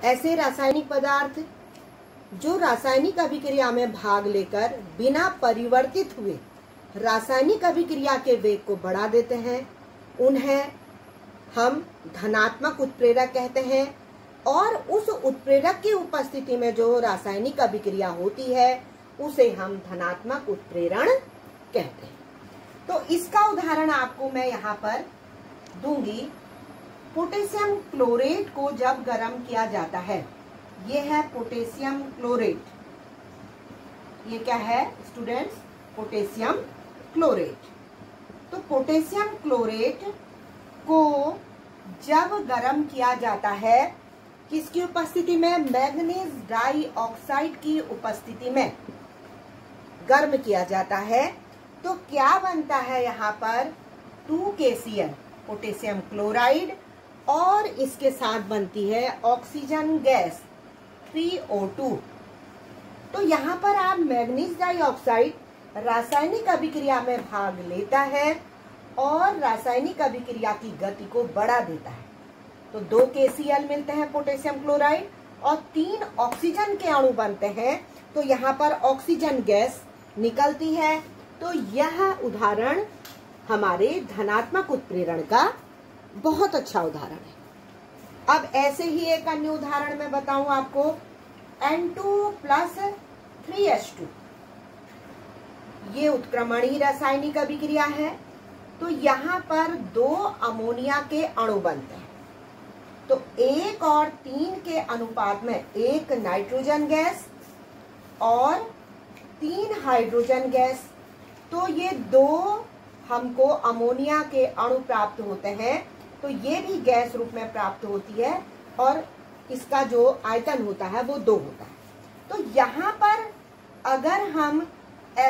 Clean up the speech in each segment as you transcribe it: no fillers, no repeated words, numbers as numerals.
ऐसे रासायनिक पदार्थ जो रासायनिक अभिक्रिया में भाग लेकर बिना परिवर्तित हुए रासायनिक अभिक्रिया के वेग को बढ़ा देते हैं, उन्हें हम धनात्मक उत्प्रेरक कहते हैं। और उस उत्प्रेरक की उपस्थिति में जो रासायनिक अभिक्रिया होती है उसे हम धनात्मक उत्प्रेरण कहते हैं। तो इसका उदाहरण आपको मैं यहाँ पर दूंगी। पोटेशियम क्लोरेट को जब गर्म किया जाता है, ये है पोटेशियम क्लोरेट। ये क्या है स्टूडेंट्स? Potassium chlorate. तो पोटेशियम क्लोरेट को जब गर्म किया जाता है, किसकी उपस्थिति में? मैग्नीज डाइऑक्साइड की उपस्थिति में गर्म किया जाता है, तो क्या बनता है यहाँ पर? 2KCl पोटेशियम क्लोराइड, और इसके साथ बनती है ऑक्सीजन गैस 3O2। तो यहाँ पर आप मैग्नीज डाइऑक्साइड रासायनिक अभिक्रिया में भाग लेता है और रासायनिक अभिक्रिया की गति को बढ़ा देता है। तो 2KCl मिलते हैं पोटेशियम क्लोराइड और 3 ऑक्सीजन के अणु बनते हैं, तो यहाँ पर ऑक्सीजन गैस निकलती है। तो यह उदाहरण हमारे धनात्मक उत्प्रेरण का बहुत अच्छा उदाहरण है। अब ऐसे ही एक अन्य उदाहरण मैं बताऊं आपको। N2+3H2 ये उत्क्रमणीय रासायनिक अभिक्रिया है। तो यहाँ पर 2 अमोनिया के अणु बनते हैं, तो 1 और 3 के अनुपात में 1 नाइट्रोजन गैस और 3 हाइड्रोजन गैस। तो ये 2 हमको अमोनिया के अणु प्राप्त होते हैं, तो ये भी गैस रूप में प्राप्त होती है और इसका जो आयतन होता है वो 2 होता है। तो यहाँ पर अगर हम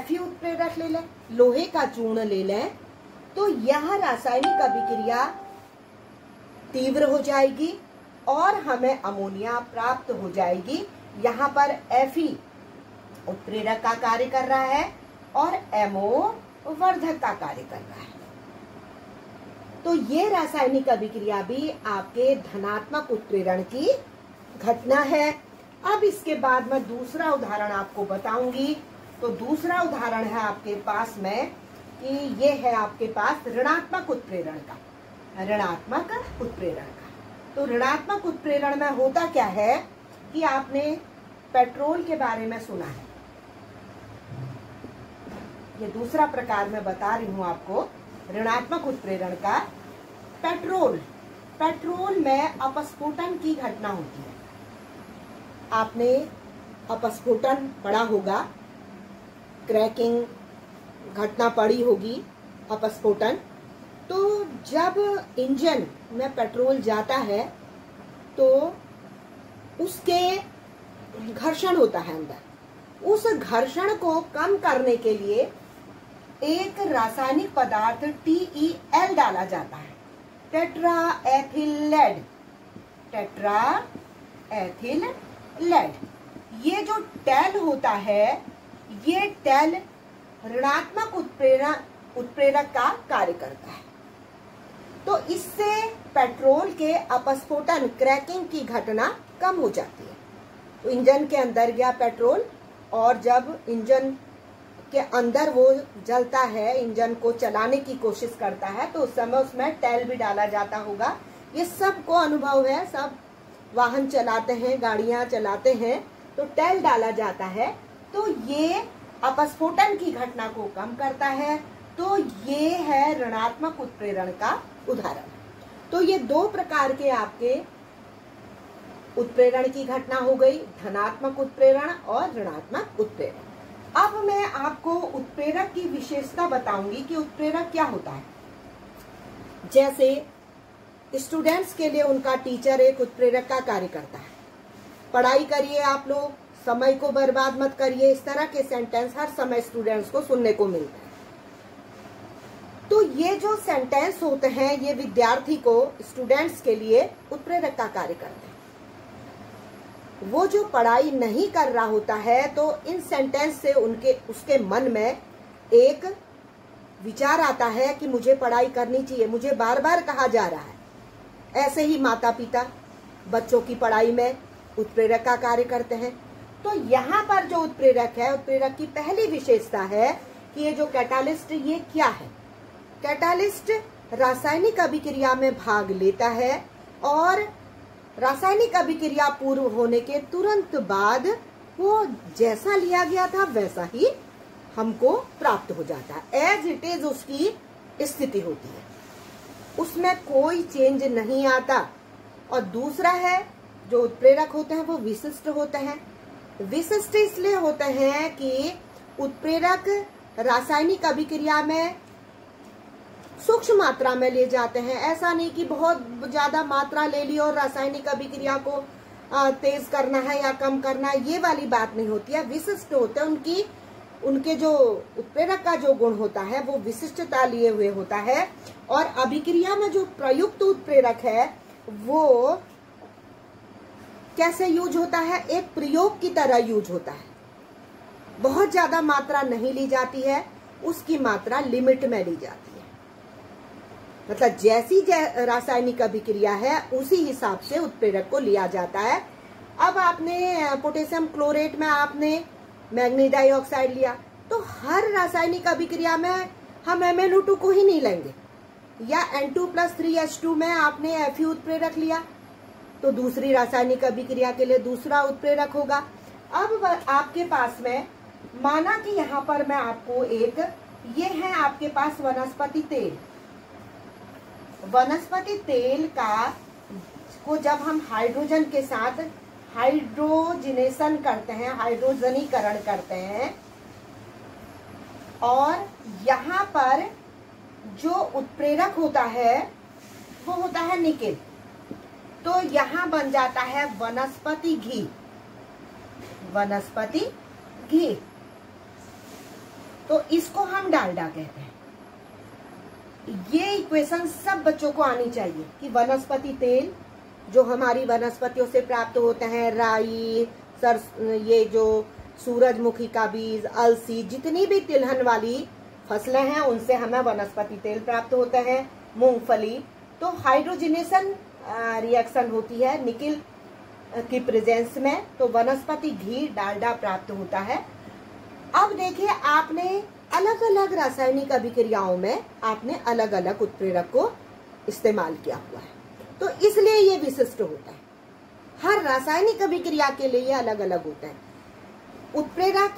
Fe उत्प्रेरक ले लें, लोहे का चूर्ण ले लें, तो यह रासायनिक अभिक्रिया तीव्र हो जाएगी और हमें अमोनिया प्राप्त हो जाएगी। यहाँ पर Fe उत्प्रेरक का कार्य कर रहा है और MO वर्धक का कार्य कर रहा है। तो ये रासायनिक अभिक्रिया भी आपके धनात्मक उत्प्रेरण की घटना है। अब इसके बाद मैं दूसरा उदाहरण आपको बताऊंगी। तो दूसरा उदाहरण है आपके पास में कि ये है आपके पास ऋणात्मक उत्प्रेरण का, ऋणात्मक उत्प्रेरण का। तो ऋणात्मक उत्प्रेरण में होता क्या है कि आपने पेट्रोल के बारे में सुना है। ये दूसरा प्रकार मैं बता रही हूं आपको ऋणात्मक उत्प्रेरण का। पेट्रोल में अपस्फोटन की घटना होती है। आपने अपस्फोटन पढ़ा होगा, क्रैकिंग घटना पड़ी होगी, अपस्फोटन। तो जब इंजन में पेट्रोल जाता है तो उसके घर्षण होता है अंदर। उस घर्षण को कम करने के लिए एक रासायनिक पदार्थ TEL डाला जाता है, टेट्राएथिल लेड। टेट्राएथिल लेड, ये जो टेल होता है, ये टेल ऋणात्मक उत्प्रेरक का कार्य करता है। तो इससे पेट्रोल के अपस्फोटन, क्रैकिंग की घटना कम हो जाती है। तो इंजन के अंदर गया पेट्रोल और जब इंजन के अंदर वो जलता है, इंजन को चलाने की कोशिश करता है, तो उस समय उसमें टेल भी डाला जाता होगा। ये सबको अनुभव है, सब वाहन चलाते हैं, गाड़ियां चलाते हैं, तो टेल डाला जाता है। तो ये अपस्फोटन की घटना को कम करता है। तो ये है ऋणात्मक उत्प्रेरण का उदाहरण। तो ये 2 प्रकार के आपके उत्प्रेरण की घटना हो गई, धनात्मक उत्प्रेरण और ऋणात्मक उत्प्रेरण। अब मैं आपको उत्प्रेरक की विशेषता बताऊंगी कि उत्प्रेरक क्या होता है। जैसे स्टूडेंट्स के लिए उनका टीचर एक उत्प्रेरक का कार्य करता है। पढ़ाई करिए आप लोग, समय को बर्बाद मत करिए, इस तरह के सेंटेंस हर समय स्टूडेंट्स को सुनने को मिलता है। तो ये जो सेंटेंस होते हैं, ये विद्यार्थी को, स्टूडेंट्स के लिए उत्प्रेरक का कार्य करते हैं। वो जो पढ़ाई नहीं कर रहा होता है, तो इन सेंटेंस से उसके मन में एक विचार आता है कि मुझे पढ़ाई करनी चाहिए, मुझे बार बार कहा जा रहा है। ऐसे ही माता पिता बच्चों की पढ़ाई में उत्प्रेरक का कार्य करते हैं। तो यहाँ पर जो उत्प्रेरक है, उत्प्रेरक की पहली विशेषता है कि ये जो कैटालिस्ट, ये क्या है? कैटालिस्ट रासायनिक अभिक्रिया में भाग लेता है और रासायनिक अभिक्रिया पूर्ण होने के तुरंत बाद वो जैसा लिया गया था वैसा ही हमको प्राप्त हो जाता है। एज इट इज उसकी स्थिति होती है, उसमें कोई चेंज नहीं आता। और दूसरा है, जो उत्प्रेरक होते हैं वो विशिष्ट होते हैं। विशिष्ट इसलिए होते हैं कि उत्प्रेरक रासायनिक अभिक्रिया में सूक्ष्म मात्रा में ले जाते हैं। ऐसा नहीं कि बहुत ज्यादा मात्रा ले ली और रासायनिक अभिक्रिया को तेज करना है या कम करना है, ये वाली बात नहीं होती है। विशिष्ट होते हैं, उनके जो उत्प्रेरक का जो गुण होता है वो विशिष्टता लिए हुए होता है। और अभिक्रिया में जो प्रयुक्त उत्प्रेरक है वो कैसे यूज होता है? एक प्रयोग की तरह यूज होता है। बहुत ज्यादा मात्रा नहीं ली जाती है, उसकी मात्रा लिमिट में ली जाती है। मतलब जैसी रासायनिक अभिक्रिया है उसी हिसाब से उत्प्रेरक को लिया जाता है। अब आपने पोटेशियम क्लोरेट में आपने मैग्नीज डाइऑक्साइड लिया, तो हर रासायनिक अभिक्रिया में हम MnO2 को ही नहीं लेंगे। या N2+3H2 में आपने Fe उत्प्रेरक लिया तो दूसरी रासायनिक अभिक्रिया के लिए दूसरा उत्प्रेरक होगा। अब आपके पास में, माना कि यहाँ पर मैं आपको ये है आपके पास वनस्पति तेल। वनस्पति तेल को जब हम हाइड्रोजन के साथ हाइड्रोजनेशन करते हैं, हाइड्रोजनीकरण करते हैं, और यहाँ पर जो उत्प्रेरक होता है वो होता है निकेल। तो यहाँ बन जाता है वनस्पति घी। वनस्पति घी, तो इसको हम डालडा कहते हैं। ये इक्वेशन सब बच्चों को आनी चाहिए कि वनस्पति तेल जो हमारी वनस्पतियों से प्राप्त होते हैं, राई, ये जो सूरजमुखी का बीज, अलसी, जितनी भी तिलहन वाली फसलें हैं उनसे हमें वनस्पति तेल प्राप्त होते हैं। मूंगफली, तो हाइड्रोजनेशन रिएक्शन होती है निकेल की प्रेजेंस में, तो वनस्पति घी, डालडा प्राप्त होता है। अब देखिए, आपने अलग अलग रासायनिक अभिक्रियाओं में आपने अलग अलग उत्प्रेरक को इस्तेमाल किया हुआ है, तो इसलिए ये विशिष्ट होता है। हर रासायनिक अभिक्रिया के लिए ये अलग अलग होता है। उत्प्रेरक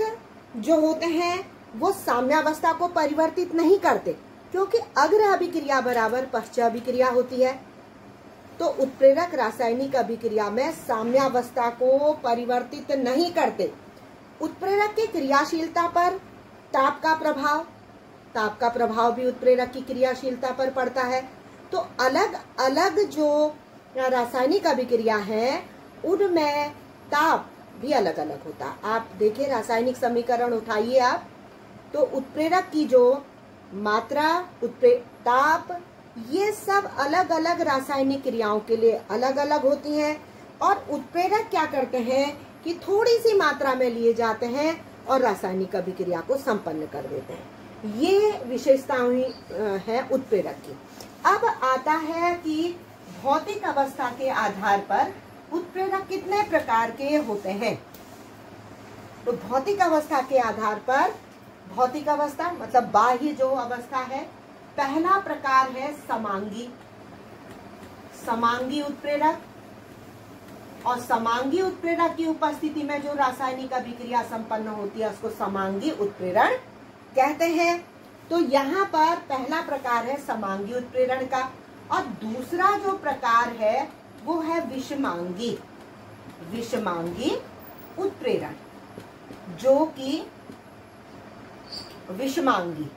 जो होते हैं वो साम्यावस्था को परिवर्तित नहीं करते, क्योंकि अग्र अभिक्रिया बराबर पश्च अभिक्रिया होती है। तो उत्प्रेरक रासायनिक अभिक्रिया में साम्यावस्था को परिवर्तित नहीं करते। उत्प्रेरक की क्रियाशीलता पर ताप का प्रभाव भी उत्प्रेरक की क्रियाशीलता पर पड़ता है। तो अलग अलग जो रासायनिक अभिक्रिया है उनमें ताप भी अलग अलग होता है। आप देखिए, रासायनिक समीकरण उठाइए आप, तो उत्प्रेरक की जो मात्रा, ताप, ये सब अलग अलग रासायनिक क्रियाओं के लिए अलग अलग होती हैं। और उत्प्रेरक क्या करते हैं कि थोड़ी सी मात्रा में लिए जाते हैं और रासायनिक अभिक्रिया को संपन्न कर देते हैं। ये विशेषताएं हैं उत्प्रेरक की। अब आता है कि भौतिक अवस्था के आधार पर उत्प्रेरक कितने प्रकार के होते हैं। तो भौतिक अवस्था के आधार पर, भौतिक अवस्था मतलब बाह्य जो अवस्था है, पहला प्रकार है समांगी उत्प्रेरक। और समांगी उत्प्रेरक की उपस्थिति में जो रासायनिक अभिक्रिया संपन्न होती है उसको समांगी उत्प्रेरण कहते हैं। तो यहाँ पर पहला प्रकार है समांगी उत्प्रेरण का, और दूसरा जो प्रकार है वो है विषमांगी उत्प्रेरण, जो कि विषमांगी,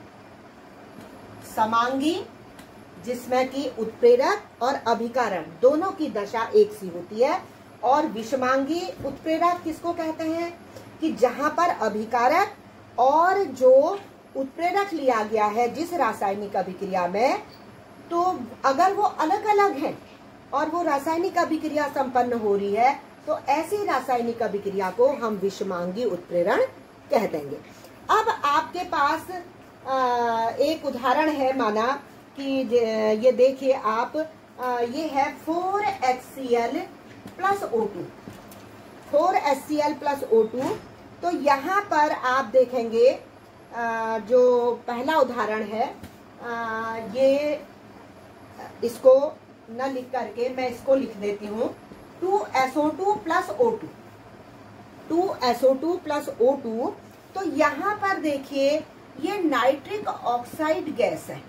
समांगी जिसमें कि उत्प्रेरक और अभिकारक दोनों की दशा एक सी होती है, और विषमांगी उत्प्रेरक किसको कहते हैं कि जहां पर अभिकारक और जो उत्प्रेरक लिया गया है जिस रासायनिक अभिक्रिया में, तो अगर वो अलग अलग हैं और वो रासायनिक अभिक्रिया संपन्न हो रही है तो ऐसी रासायनिक अभिक्रिया को हम विषमांगी उत्प्रेरण कह देंगे। अब आपके पास एक उदाहरण है, माना कि ये देखिए आप, ये है 4HCl + O2। 4HCl plus O2। तो यहाँ पर आप देखेंगे जो पहला उदाहरण है, ये इसको न लिख करके मैं इसको लिख देती हूँ 2SO2 plus O2, 2SO2 plus O2। तो यहाँ पर देखिए ये नाइट्रिक ऑक्साइड गैस है,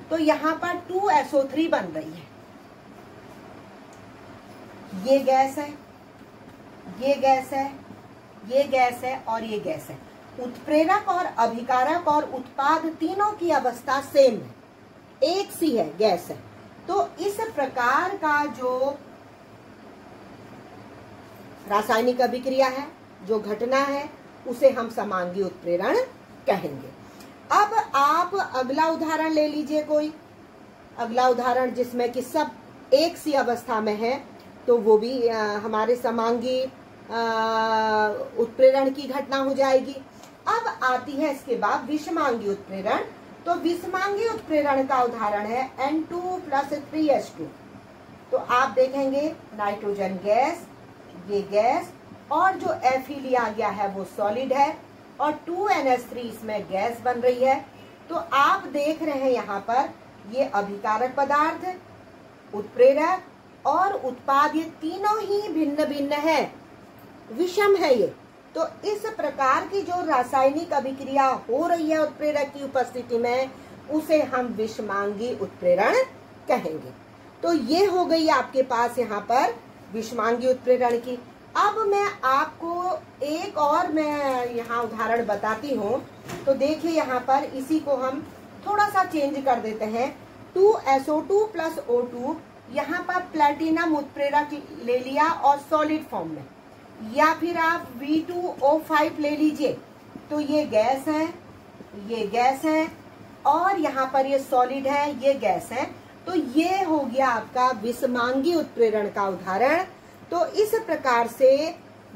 तो यहाँ पर 2SO3 बन रही है। ये गैस है, ये गैस है, ये गैस है और ये गैस है। उत्प्रेरक और अभिकारक और उत्पाद तीनों की अवस्था सेम है, एक सी है, गैस है। तो इस प्रकार का जो रासायनिक अभिक्रिया है, जो घटना है, उसे हम समांगी उत्प्रेरण कहेंगे। अब आप अगला उदाहरण ले लीजिए, कोई अगला उदाहरण जिसमें कि सब एक सी अवस्था में है, तो वो भी हमारे समांगी उत्प्रेरण की घटना हो जाएगी। अब आती है इसके बाद विषमांगी उत्प्रेरण। तो विषमांगी उत्प्रेरण का उदाहरण है N2 प्लस 3H2। तो आप देखेंगे नाइट्रोजन गैस, ये गैस, और जो Fe लिया गया है वो सॉलिड है, और 2NH3 इसमें गैस बन रही है। तो आप देख रहे हैं यहाँ पर ये अभिकारक पदार्थ, उत्प्रेरक और उत्पाद, ये तीनों ही भिन्न भिन्न है, विषम है ये। तो इस प्रकार की जो रासायनिक अभिक्रिया हो रही है उत्प्रेरक की उपस्थिति में, उसे हम विषमांगी उत्प्रेरण कहेंगे। तो ये हो गई आपके पास यहाँ पर विषमांगी उत्प्रेरण की। अब मैं आपको एक और मैं यहाँ उदाहरण बताती हूँ। तो देखिए यहाँ पर इसी को हम थोड़ा सा चेंज कर देते हैं। 2SO2 प्लस O2, यहाँ पर प्लेटिनम उत्प्रेरक ले लिया और सॉलिड फॉर्म में, या फिर आप V2O5 ले लीजिए। तो ये गैस है, ये गैस है, और यहाँ पर ये सॉलिड है, ये गैस है। तो ये हो गया आपका विषमांगी उत्प्रेरण का उदाहरण। तो इस प्रकार से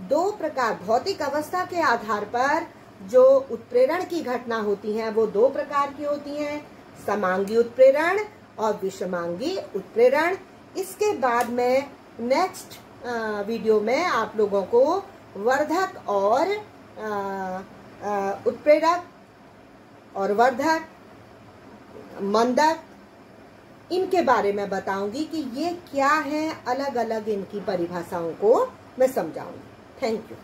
दो प्रकार, भौतिक अवस्था के आधार पर जो उत्प्रेरण की घटना होती है वो दो प्रकार की होती हैं, समांगी उत्प्रेरण और विषमांगी उत्प्रेरण। इसके बाद में नेक्स्ट वीडियो में आप लोगों को वर्धक और उत्प्रेरक और वर्धक, मंदक, इनके बारे में बताऊंगी कि ये क्या है, अलग अलग इनकी परिभाषाओं को मैं समझाऊंगी। Thank you.